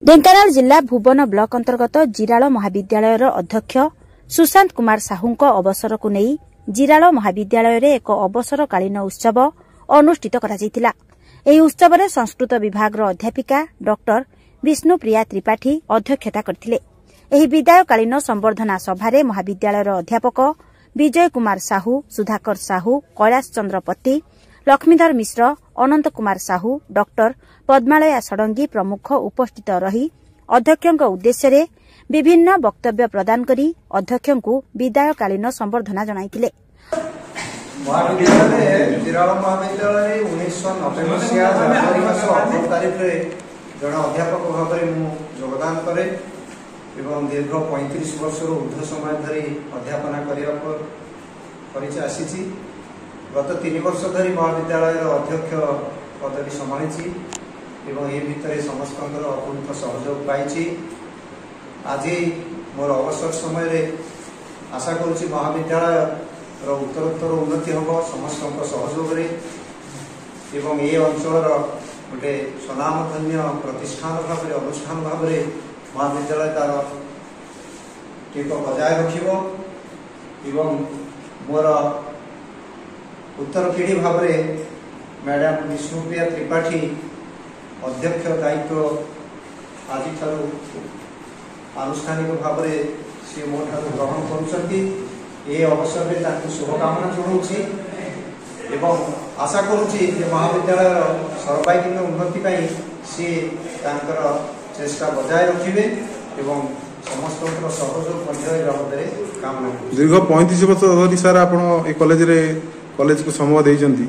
ढेंकानाल जिला भुवन ब्लॉक अंतर्गत जिराल महाविद्यालय अध्यक्ष सुशांत कुमार साहू अवसर को नहीं जिराल महाविद्यालय रे एक अवसरकालीन उत्सव अनुष्ठित करा उत्सव में संस्कृत विभाग अध्यापिका डॉक्टर विष्णुप्रिया त्रिपाठी अध्यक्षता करथिले। एही विदायकालीन संबर्धना सभारे महाविद्यालय अध्यापक विजय कुमार साहू, सुधाकर साहू, कैलाश चंद्र पति, लक्ष्मीधर मिश्र, अनंत कुमार साहू, डॉक्टर पद्मालया षडंगी प्रमुख उपस्थित रही अध्यक्षक उद्देश्य विभिन्न वक्तव्य प्रदान करी अध्यक्षक विदायकालीन संबर्धना जणाइथिले। महाविद्यालय जिराल महाविद्यालय 1990 मसीहा जनवरी मास 18 तारिख जन अध्यापक भाव में योगदान करे एवं दीर्घ 35 वर्ष ऊर्ध्व समय धरी अध्यापना कर आसी। गत 3 वर्ष धरी महाविद्यालय अध्यक्ष पदवी संभाली एवं ये भितर समस्त अपूर्व सहयोग पाई। आज मोर अवसर समय आशा करुच्ची महाविद्यालय उत्तरोत्तर उन्नति हम समस्त सहयोग एवं ये अंचल गोटे स्वनामधन्य प्रतिष्ठान भाव अनुष्ठान भाव महाविद्यालय तार टेक बजाय रखिब एवं मोर उत्तर पीढ़ी भाव मैडम विष्णुप्रिया त्रिपाठी अध्यक्ष दायित्व आज आनुष्ठानिक भाव सी मो ग्रहण कर अवसर में शुभकामना जनाऊँगी एवं आशा करुच्ची महाविद्यालय सर्वांगीन उन्नति सी चेष्टा बजाय रखिए एवं समस्त सहयोग कामना। दीर्घ 35 वर्ष धरी सार आप कॉलेज को समय देती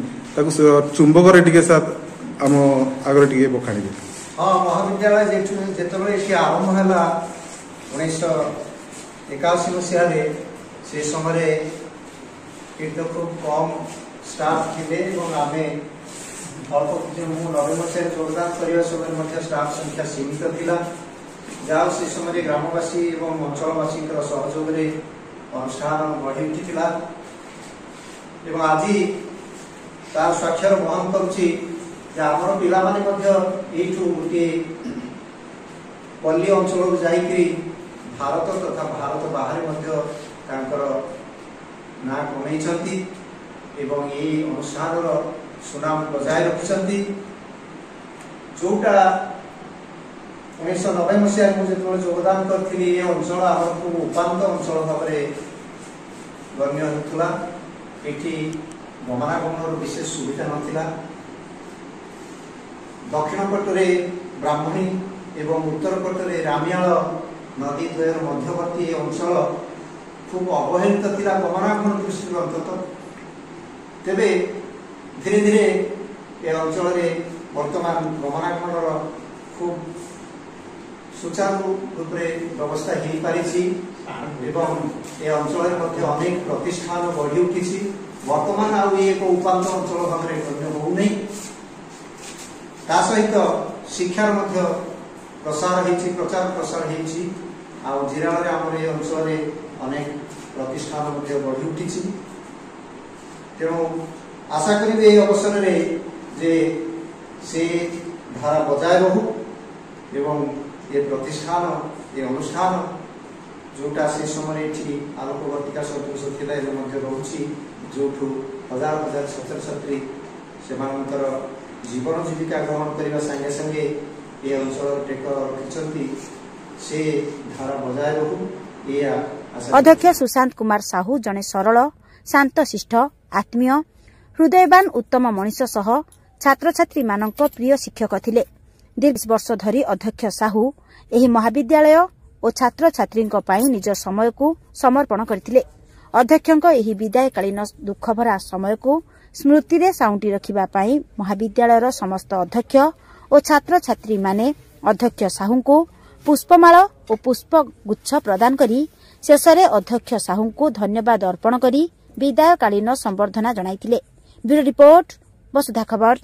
चुंबक आम आगे टे बखाणी। हाँ, महाविद्यालय जिते आरंभ है 1981 मसीह से समय खूब कम स्टाफ थे आम अल्प 90 मसीह योगदान करने समय स्टाफ संख्या सीमित थिला। जहाँ से समय ग्रामवासी और अंचलवासी सहयोग अनुष्ठान बढ़ी उठी आज तार स्वाक्षर वहन करुच्ची आमर पिला माने गोटे पल्ली अंचल जाकि भारत तथा भारत बाहर ना कमई एवं ये अनुष्ठान सुनाम बजाय रखिंट। जोटा 1990 मसीह मुझे योगदान करी ये अंचल आमको उपात अंचल भाव गण्य होता। ये गमनागमन विशेष सुविधा नाला। दक्षिण पटरे ब्राह्मणी एवं उत्तर पटरे रामियाल नदी द्वयर मध्यवर्ती अंचल खूब अवहेलित था गमनागमन दृष्टि अंततः। तेबे धीरे धीरे ये अंचल वर्तमान गमनागमन खूब सुचारू रूप से व्यवस्था हो पारी एवं ये अंचल अनेक प्रतिष्ठान बढ़ी उठी। वर्तमान आउ एक उपात अंचल भाव गण्य होना सहित शिक्षार प्रसार प्रचार प्रसार जिराल आम ये अंचल अनेक प्रतिष्ठान बढ़ी उठी। तेणु आशा करी अवसर जे से धारा बजाय रहू एवं ये प्रतिष्ठान ये अनुष्ठान जोटा से समय आलोकवर्तिका सदृश था रोचे जो हजार हजार छात्र छात्री से जीवन जीविका ग्रहण करने संगे संगे ये अंचल टेक रखिंट से धारा बजाय रहू या। अध्यक्ष सुशांत कुमार साहू जने सरल शांतशिष्ट आत्मीय हृदयवान उत्तम मनीष सह छात्र छात्री मानक प्रिय शिक्षक थिले। दीर्घ वर्ष धरी अध्यक्ष साहू एही महाविद्यालय और छात्र छात्री निज समय को समर्पण करथिले। अध्यक्षक एही विदायकालीन दुखभरा समय को स्मृति रे साउंटी रखिबा पाई महाविद्यालयर समस्त अध्यक्ष और छात्र छात्री माने अध्यक्ष साहू को पुष्पमाल और पुष्पगुच्छ प्रदान करी शेषरे अध्यक्ष साहू को धन्यवाद अर्पण करी विदायकालीन संबर्धना जणाइथिले। ब्यूरो रिपोर्ट वसुधा खबर।